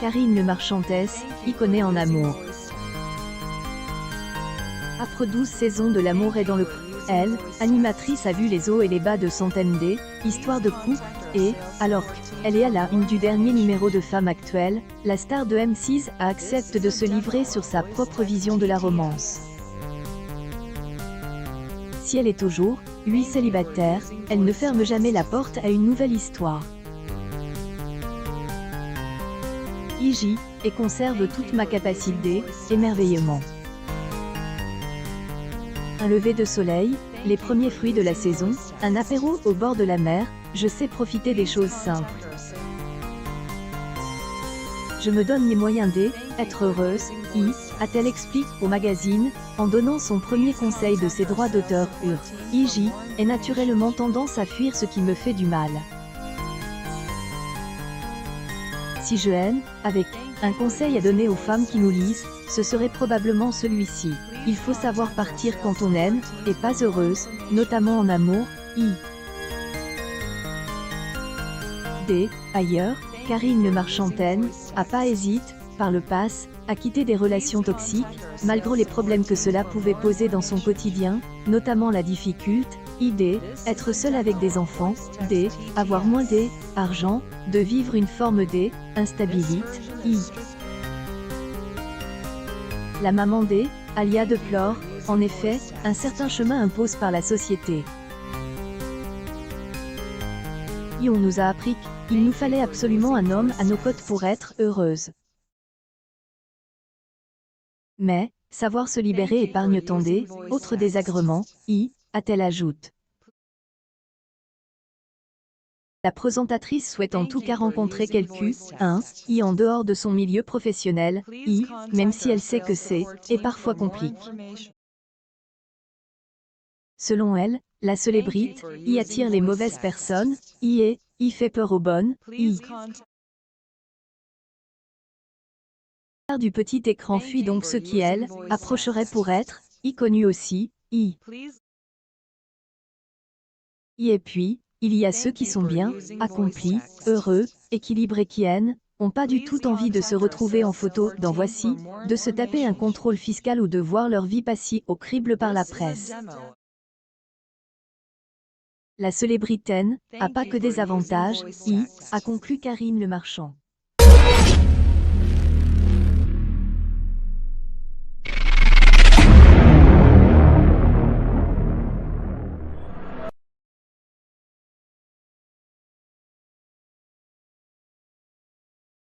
Karine Le Marchantès, icônée en amour. Après 12 saisons de L'amour est dans le pré, elle, animatrice, a vu les hauts et les bas de centaines d'histoires de couple, et, alors qu'elle est à la une du dernier numéro de Femme Actuelle, la star de M6 accepte de se livrer sur sa propre vision de la romance. Si elle est toujours, lui, célibataire, elle ne ferme jamais la porte à une nouvelle histoire. J'y et conserve toute ma capacité d'émerveillement. Un lever de soleil, les premiers fruits de la saison, un apéro au bord de la mer, je sais profiter des choses simples. Je me donne les moyens d'être heureuse, a-t-elle expliqué au magazine, en donnant son premier conseil de ses droits d'auteur. J'y est naturellement tendance à fuir ce qui me fait du mal. Si je haine, avec un conseil à donner aux femmes qui nous lisent, ce serait probablement celui-ci. Il faut savoir partir quand on aime, et pas heureuse, notamment en amour. Ailleurs, Karine Le Marchantès a pas hésité, par le passé, à quitter des relations toxiques, malgré les problèmes que cela pouvait poser dans son quotidien, notamment la difficulté être seule avec des enfants, avoir moins d'argent, de vivre une forme d'instabilité. La maman Alia déplore, en effet, un certain chemin imposé par la société. On nous a appris qu'il nous fallait absolument un homme à nos côtés pour être heureuse. Mais, savoir se libérer épargne tant d'autres désagréments, a-t-elle ajoute. La présentatrice souhaite en tout cas rencontrer quelqu'un, en dehors de son milieu professionnel, même si elle sait que c'est parfois compliqué. Selon elle, la célébrité attire les mauvaises personnes, fait peur aux bonnes. Du petit écran fuit donc ceux qui, elle, approcheraient pour être connus aussi. Et puis, il y a ceux qui sont bien, accomplis, heureux, équilibrés, qui n'ont pas du tout envie de se retrouver en photo dans Voici, de se taper un contrôle fiscal ou de voir leur vie passée au crible par la presse. La célébrité n'a pas que des avantages, a conclu Karine Le Marchand.